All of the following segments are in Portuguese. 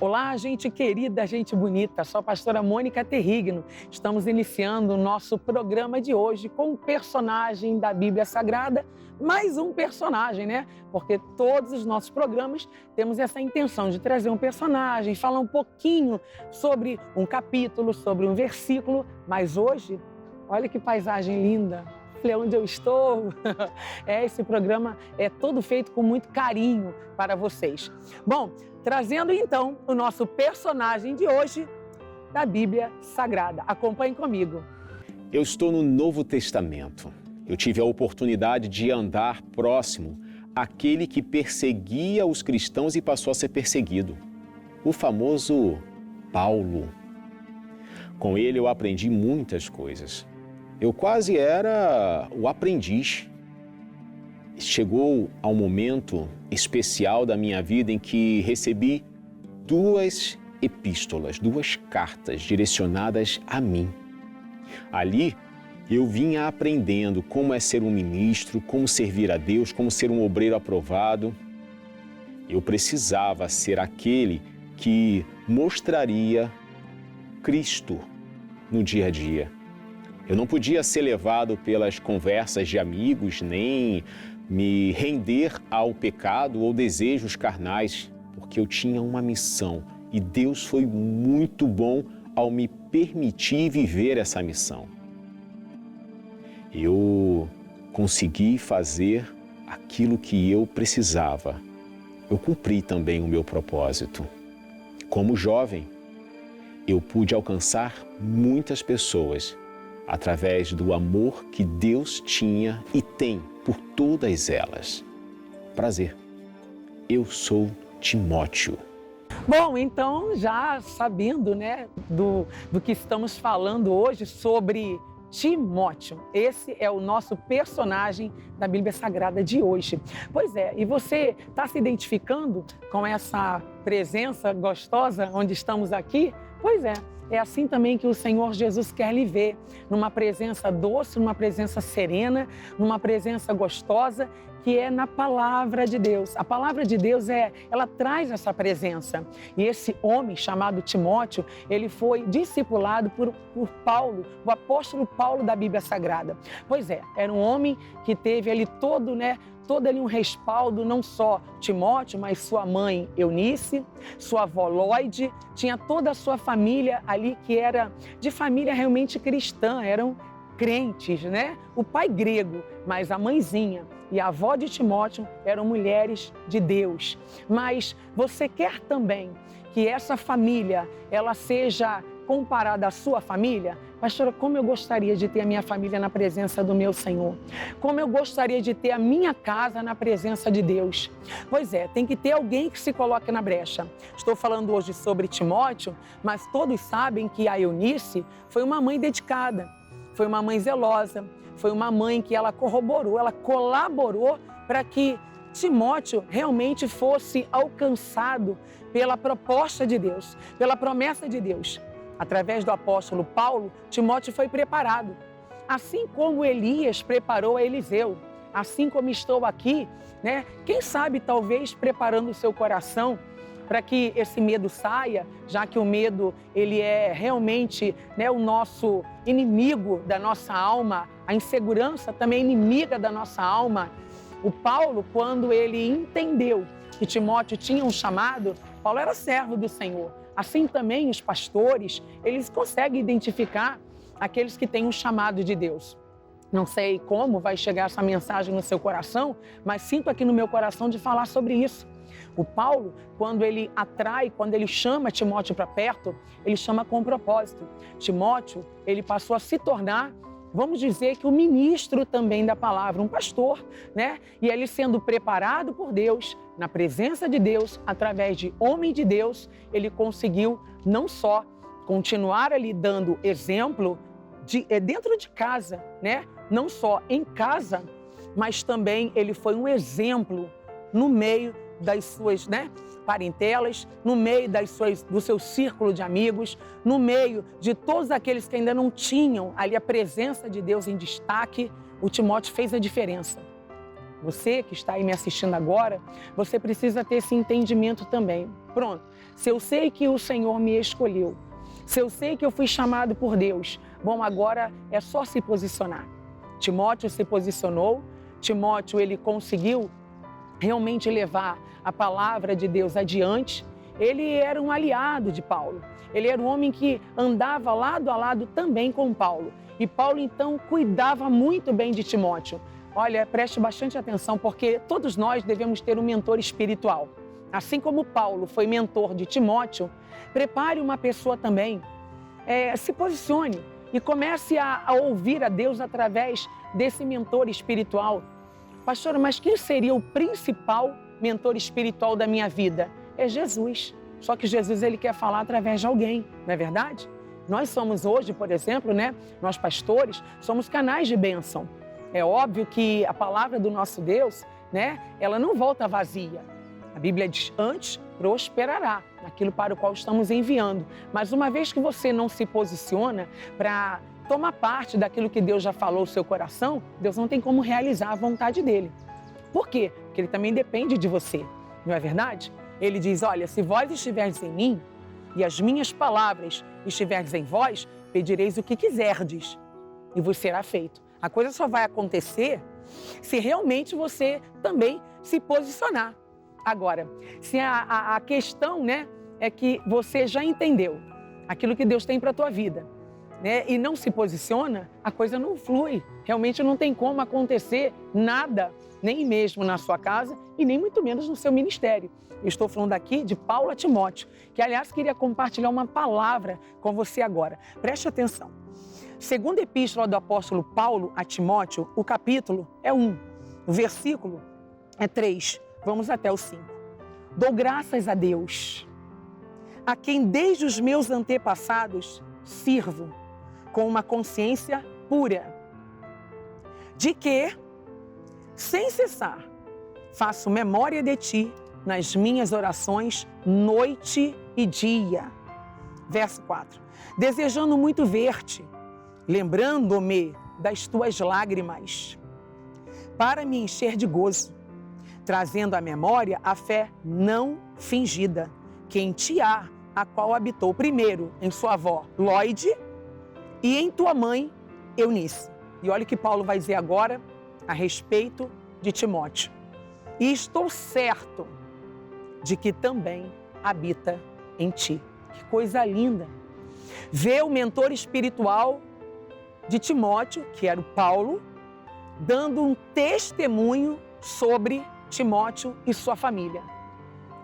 Olá, gente querida, gente bonita, sou a pastora Mônica Terrigno. Estamos iniciando o nosso programa de hoje com um personagem da Bíblia Sagrada, mais um personagem, né? Porque todos os nossos programas temos essa intenção de trazer um personagem, falar um pouquinho sobre um capítulo, sobre um versículo, mas hoje, olha que paisagem linda! Olha onde eu estou. Esse programa é todo feito com muito carinho para vocês. Bom, trazendo então o nosso personagem de hoje da Bíblia Sagrada. Acompanhe comigo. Eu estou no Novo Testamento. Eu tive a oportunidade de andar próximo àquele que perseguia os cristãos e passou a ser perseguido. O famoso Paulo. Com ele eu aprendi muitas coisas. Eu quase era o aprendiz. Chegou ao momento especial da minha vida em que recebi duas epístolas, duas cartas direcionadas a mim. Ali eu vinha aprendendo como é ser um ministro, como servir a Deus, como ser um obreiro aprovado. Eu precisava ser aquele que mostraria Cristo no dia a dia. Eu não podia ser levado pelas conversas de amigos, nem me render ao pecado ou desejos carnais, porque eu tinha uma missão e Deus foi muito bom ao me permitir viver essa missão. Eu consegui fazer aquilo que eu precisava. Eu cumpri também o meu propósito. Como jovem, eu pude alcançar muitas pessoas através do amor que Deus tinha e tem por todas elas. Prazer, eu sou Timóteo. Bom, então já sabendo, né, do que estamos falando hoje sobre Timóteo. Esse é o nosso personagem da Bíblia Sagrada de hoje. Pois é, e você está se identificando com essa presença gostosa onde estamos aqui? Pois é. É assim também que o Senhor Jesus quer lhe ver, numa presença doce, numa presença serena, numa presença gostosa, que é na Palavra de Deus. A Palavra de Deus, ela traz essa presença. E esse homem chamado Timóteo, ele foi discipulado por Paulo, o apóstolo Paulo da Bíblia Sagrada. Pois é, era um homem que teve ali todo ali um respaldo, não só Timóteo, mas sua mãe Eunice, sua avó Lóide, tinha toda a sua família ali que era de família realmente cristã, eram crentes, né? O pai grego, mas a mãezinha e a avó de Timóteo eram mulheres de Deus. Mas você quer também que essa família, ela seja comparada à sua família? Pastora, como eu gostaria de ter a minha família na presença do meu Senhor. Como eu gostaria de ter a minha casa na presença de Deus. Pois é, tem que ter alguém que se coloque na brecha. Estou falando hoje sobre Timóteo, mas todos sabem que a Eunice foi uma mãe dedicada, foi uma mãe zelosa, foi uma mãe que ela corroborou, ela colaborou para que Timóteo realmente fosse alcançado pela proposta de Deus, pela promessa de Deus. Através do apóstolo Paulo, Timóteo foi preparado. Assim como Elias preparou a Eliseu, assim como estou aqui, né? Quem sabe talvez preparando o seu coração para que esse medo saia, já que o medo ele é realmente, né, o nosso inimigo da nossa alma, a insegurança também é inimiga da nossa alma. O Paulo, quando ele entendeu que Timóteo tinha um chamado, Paulo era servo do Senhor. Assim também os pastores, eles conseguem identificar aqueles que têm um chamado de Deus. Não sei como vai chegar essa mensagem no seu coração, mas sinto aqui no meu coração de falar sobre isso. O Paulo, quando ele atrai, quando ele chama Timóteo para perto, ele chama com propósito. Timóteo, ele passou a se tornar, vamos dizer que o ministro também da palavra, um pastor, né? E ele sendo preparado por Deus, na presença de Deus, através de homem de Deus, ele conseguiu não só continuar ali dando exemplo dentro de casa, né? Não só em casa, mas também ele foi um exemplo no meio das suas, né, parentelas, no meio do seu círculo de amigos, no meio de todos aqueles que ainda não tinham ali a presença de Deus em destaque. O Timóteo fez a diferença. você que está aí me assistindo agora, você precisa ter esse entendimento também. Pronto, se eu sei que o Senhor me escolheu, se eu sei que eu fui chamado por Deus, bom, agora é só se posicionar. Timóteo se posicionou, Timóteo ele conseguiu realmente levar a palavra de Deus adiante. Ele era um aliado de Paulo, ele era um homem que andava lado a lado também com Paulo. E Paulo então cuidava muito bem de Timóteo. Olha, preste bastante atenção, porque todos nós devemos ter um mentor espiritual. Assim como Paulo foi mentor de Timóteo, prepare uma pessoa também, se posicione e comece a ouvir a Deus através desse mentor espiritual. Pastora, mas quem seria o principal mentor espiritual da minha vida? É Jesus. Só que Jesus ele quer falar através de alguém, não é verdade? Nós somos hoje, por exemplo, nós pastores, somos canais de bênção. É óbvio que a palavra do nosso Deus, ela não volta vazia. A Bíblia diz, antes prosperará naquilo para o qual estamos enviando. Mas uma vez que você não se posiciona para tomar parte daquilo que Deus já falou no seu coração, Deus não tem como realizar a vontade dele. Por quê? Porque ele também depende de você, não é verdade? Ele diz, olha, se vós estiverdes em mim e as minhas palavras estiverdes em vós, pedireis o que quiserdes e vos será feito. A coisa só vai acontecer se realmente você também se posicionar. Agora, se a questão é que você já entendeu aquilo que Deus tem para a tua vida, e não se posiciona, a coisa não flui. Realmente não tem como acontecer nada, nem mesmo na sua casa e nem muito menos no seu ministério. Eu estou falando aqui de Paulo a Timóteo, que aliás queria compartilhar uma palavra com você agora. Preste atenção. Segunda epístola do apóstolo Paulo a Timóteo, o capítulo é 1, o versículo é 3. Vamos até o 5. Dou graças a Deus, a quem desde os meus antepassados sirvo com uma consciência pura, de que, sem cessar, faço memória de ti nas minhas orações noite e dia. Verso 4. Desejando muito ver-te, lembrando-me das tuas lágrimas, para me encher de gozo, trazendo à memória a fé não fingida, que em ti há, a qual habitou primeiro em sua avó Lóide e em tua mãe Eunice. E olha o que Paulo vai dizer agora a respeito de Timóteo. E estou certo de que também habita em ti. Que coisa linda! Ver o mentor espiritual de Timóteo, que era o Paulo, dando um testemunho sobre Timóteo e sua família.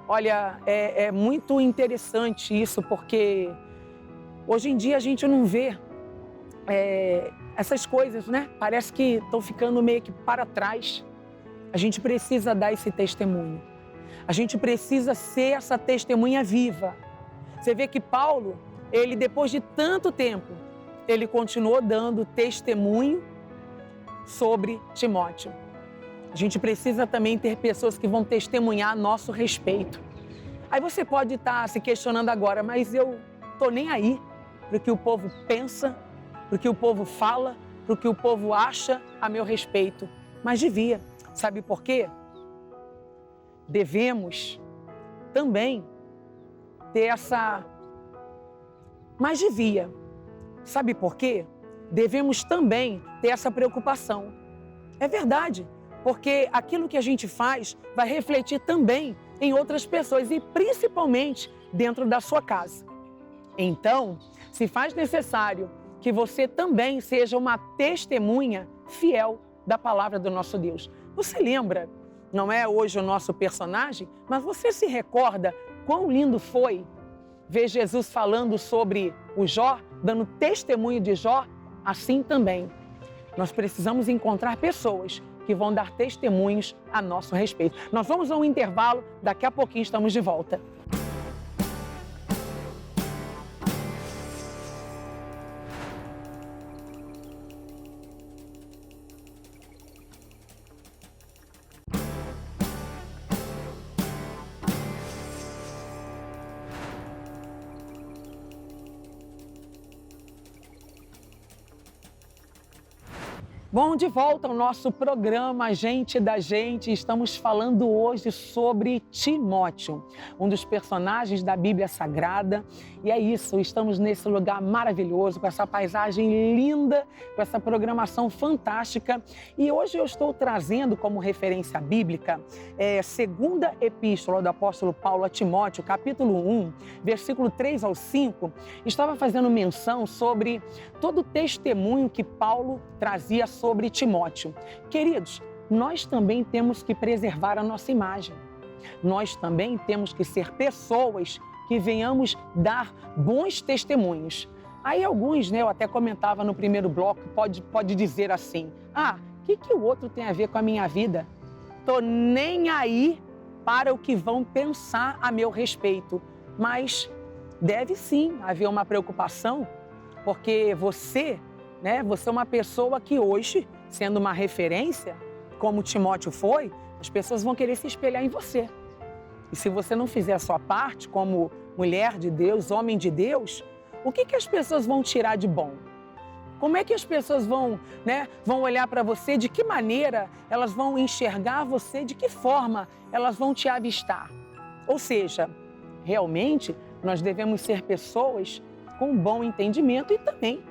Olha, é muito interessante isso, porque hoje em dia a gente não vê essas coisas, Parece que estão ficando meio que para trás. A gente precisa dar esse testemunho. A gente precisa ser essa testemunha viva. Você vê que Paulo, ele depois de tanto tempo, ele continuou dando testemunho sobre Timóteo. A gente precisa também ter pessoas que vão testemunhar a nosso respeito. Aí você pode estar se questionando agora, mas eu estou nem aí para o que o povo pensa, para o que o povo fala, para o que o povo acha a meu respeito. Mas devia. Sabe por quê? Devemos também ter essa... Mas devia. Sabe por quê? Devemos também ter essa preocupação. É verdade. Porque aquilo que a gente faz vai refletir também em outras pessoas e principalmente dentro da sua casa. Então, se faz necessário que você também seja uma testemunha fiel da palavra do nosso Deus. Você lembra, não é hoje o nosso personagem, mas você se recorda quão lindo foi ver Jesus falando sobre o Jó, dando testemunho de Jó? Assim também, nós precisamos encontrar pessoas que vão dar testemunhos a nosso respeito. Nós vamos a um intervalo, daqui a pouquinho estamos de volta. Bom, de volta ao nosso programa Gente da Gente. Estamos falando hoje sobre Timóteo, um dos personagens da Bíblia Sagrada. E é isso, estamos nesse lugar maravilhoso, com essa paisagem linda, com essa programação fantástica. E hoje eu estou trazendo como referência bíblica segunda epístola do apóstolo Paulo a Timóteo, capítulo 1, versículo 3 ao 5. Estava fazendo menção sobre todo o testemunho que Paulo trazia sobre Timóteo. Queridos, nós também temos que preservar a nossa imagem. Nós também temos que ser pessoas que venhamos dar bons testemunhos. Aí alguns, eu até comentava no primeiro bloco, pode dizer assim, o que o outro tem a ver com a minha vida? Tô nem aí para o que vão pensar a meu respeito. Mas deve sim haver uma preocupação, porque você é uma pessoa que hoje, sendo uma referência, como Timóteo foi, as pessoas vão querer se espelhar em você. E se você não fizer a sua parte, como mulher de Deus, homem de Deus, o que as pessoas vão tirar de bom? Como é que as pessoas vão olhar para você? De que maneira elas vão enxergar você? De que forma elas vão te avistar? Ou seja, realmente nós devemos ser pessoas com um bom entendimento e também,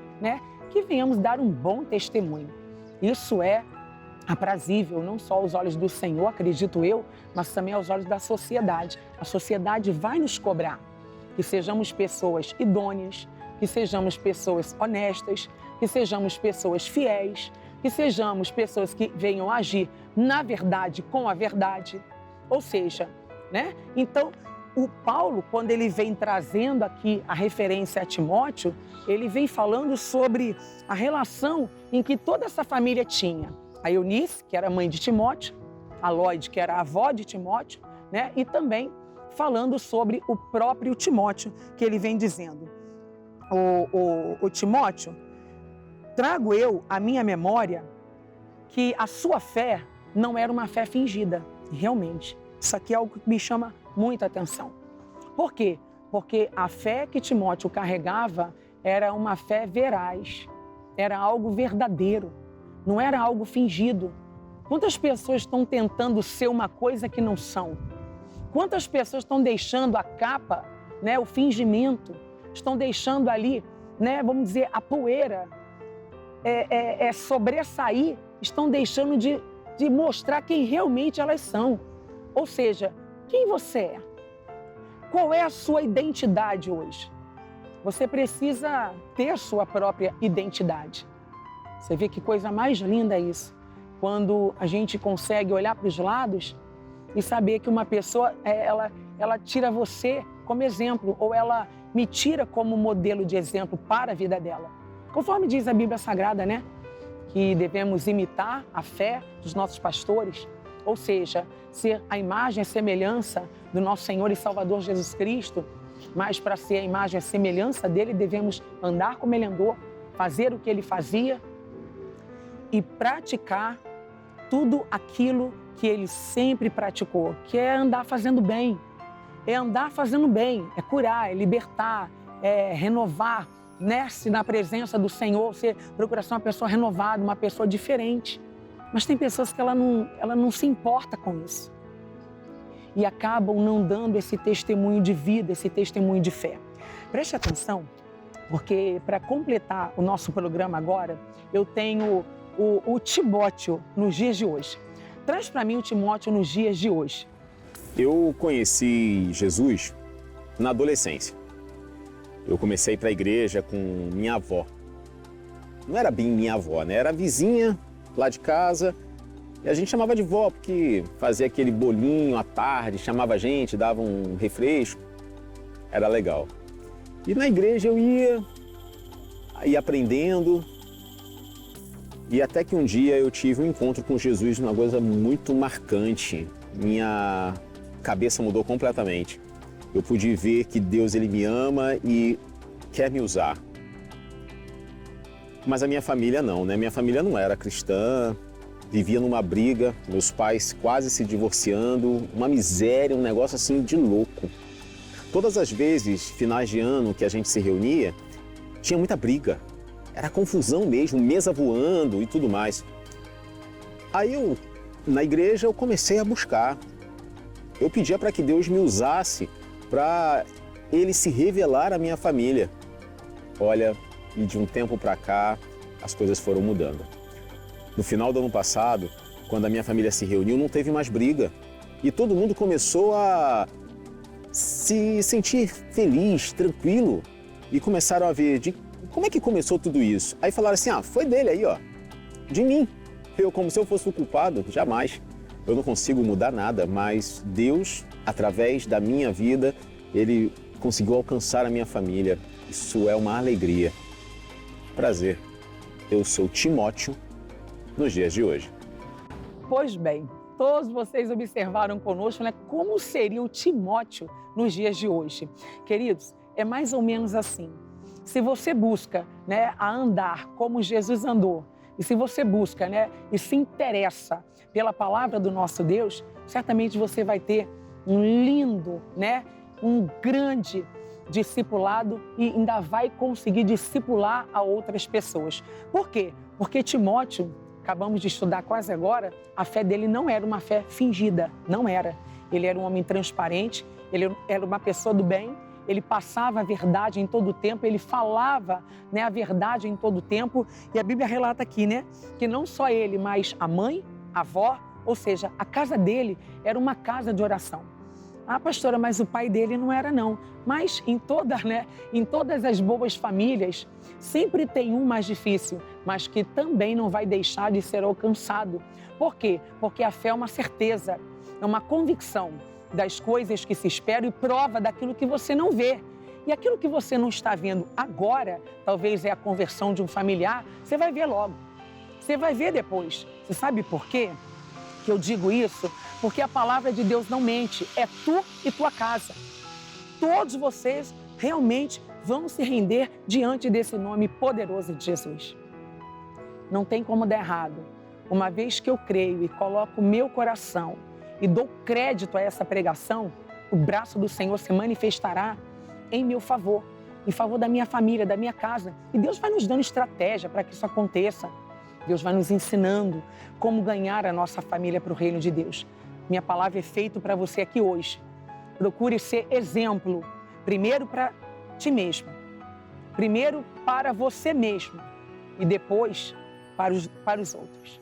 que venhamos dar um bom testemunho. Isso é aprazível, não só aos olhos do Senhor, acredito eu, mas também aos olhos da sociedade. A sociedade vai nos cobrar que sejamos pessoas idôneas, que sejamos pessoas honestas, que sejamos pessoas fiéis, que sejamos pessoas que venham agir na verdade, com a verdade. Ou seja, Então, o Paulo, quando ele vem trazendo aqui a referência a Timóteo, ele vem falando sobre a relação em que toda essa família tinha. A Eunice, que era mãe de Timóteo, a Lóide, que era a avó de Timóteo, e também falando sobre o próprio Timóteo, que ele vem dizendo, o Timóteo, trago eu à minha memória que a sua fé não era uma fé fingida, realmente. Isso aqui é algo que me chama muita atenção. Por quê? Porque a fé que Timóteo carregava era uma fé veraz, era algo verdadeiro, não era algo fingido. Quantas pessoas estão tentando ser uma coisa que não são? Quantas pessoas estão deixando a capa, o fingimento, estão deixando ali, vamos dizer, a poeira sobressair, estão deixando de mostrar quem realmente elas são. Ou seja, quem você é? Qual é a sua identidade hoje? Você precisa ter a sua própria identidade. Você vê que coisa mais linda é isso. Quando a gente consegue olhar para os lados e saber que uma pessoa, ela tira você como exemplo, ou ela me tira como modelo de exemplo para a vida dela. Conforme diz a Bíblia Sagrada, que devemos imitar a fé dos nossos pastores, ou seja, ser a imagem e a semelhança do nosso Senhor e Salvador Jesus Cristo, mas para ser a imagem e a semelhança dele, devemos andar como ele andou, fazer o que ele fazia e praticar tudo aquilo que ele sempre praticou, que é andar fazendo bem. É andar fazendo bem, é curar, é libertar, é renovar, se na presença do Senhor, você procura ser uma pessoa renovada, uma pessoa diferente. Mas tem pessoas que ela não se importa com isso. E acabam não dando esse testemunho de vida, esse testemunho de fé. Preste atenção, porque para completar o nosso programa agora, eu tenho o Timóteo nos dias de hoje. Traz para mim o Timóteo nos dias de hoje. Eu conheci Jesus na adolescência. Eu comecei para a igreja com minha avó. Não era bem minha avó, Era a vizinha lá de casa. E a gente chamava de vó porque fazia aquele bolinho à tarde, chamava a gente, dava um refresco. Era legal. E na igreja eu ia aprendendo. E até que um dia eu tive um encontro com Jesus, uma coisa muito marcante. Minha cabeça mudou completamente. Eu pude ver que Deus ele me ama e quer me usar. Mas a minha família não, Minha família não era cristã, vivia numa briga, meus pais quase se divorciando, uma miséria, um negócio assim de louco. Todas as vezes, finais de ano que a gente se reunia, tinha muita briga. Era confusão mesmo, mesa voando e tudo mais. Aí na igreja, eu comecei a buscar. Eu pedia para que Deus me usasse para Ele se revelar à minha família. Olha, e de um tempo para cá, as coisas foram mudando. No final do ano passado, quando a minha família se reuniu, não teve mais briga. E todo mundo começou a se sentir feliz, tranquilo. E começaram a ver como é que começou tudo isso. Aí falaram assim, foi dele aí, ó, de mim. Eu, como se eu fosse o culpado, jamais. Eu não consigo mudar nada, mas Deus, através da minha vida, Ele conseguiu alcançar a minha família. Isso é uma alegria. Prazer. Eu sou Timóteo nos dias de hoje. Pois bem, todos vocês observaram conosco, né, como seria o Timóteo nos dias de hoje. Queridos, é mais ou menos assim. Se você busca, né, a andar como Jesus andou, e se você busca, né, e se interessa pela palavra do nosso Deus, certamente você vai ter um lindo, né, um grande discipulado e ainda vai conseguir discipular a outras pessoas. Por quê? Porque Timóteo, acabamos de estudar quase agora, a fé dele não era uma fé fingida, não era. Ele era um homem transparente, ele era uma pessoa do bem, ele passava a verdade em todo o tempo, ele falava, né, a verdade em todo o tempo. E a Bíblia relata aqui, né, que não só ele, mas a mãe, a avó, ou seja, a casa dele era uma casa de oração. Ah, pastora, mas o pai dele não era não. Mas em todas as boas famílias, sempre tem um mais difícil, mas que também não vai deixar de ser alcançado. Por quê? Porque a fé é uma certeza, é uma convicção das coisas que se esperam e prova daquilo que você não vê. E aquilo que você não está vendo agora, talvez é a conversão de um familiar, você vai ver logo. Você vai ver depois. Você sabe por quê que eu digo isso? Porque a palavra de Deus não mente. É tu e tua casa. Todos vocês realmente vão se render diante desse nome poderoso de Jesus. Não tem como dar errado. Uma vez que eu creio e coloco o meu coração e dou crédito a essa pregação, o braço do Senhor se manifestará em meu favor, em favor da minha família, da minha casa. E Deus vai nos dando estratégia para que isso aconteça. Deus vai nos ensinando como ganhar a nossa família para o reino de Deus. Minha palavra é feita para você aqui hoje. Procure ser exemplo, primeiro para ti mesmo, primeiro para você mesmo e depois para os outros.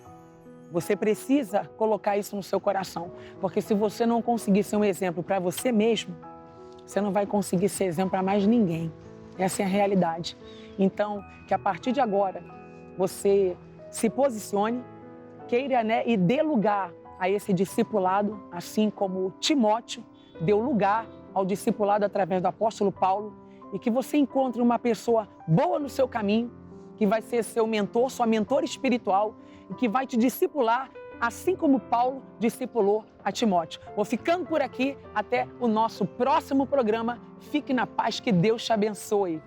Você precisa colocar isso no seu coração, porque se você não conseguir ser um exemplo para você mesmo, você não vai conseguir ser exemplo para mais ninguém. Essa é a realidade. Então, que a partir de agora, você se posicione, queira, né, e dê lugar a esse discipulado, assim como Timóteo deu lugar ao discipulado através do apóstolo Paulo, e que você encontre uma pessoa boa no seu caminho, que vai ser seu mentor, sua mentora espiritual, e que vai te discipular, assim como Paulo discipulou a Timóteo. Vou ficando por aqui, até o nosso próximo programa. Fique na paz, que Deus te abençoe.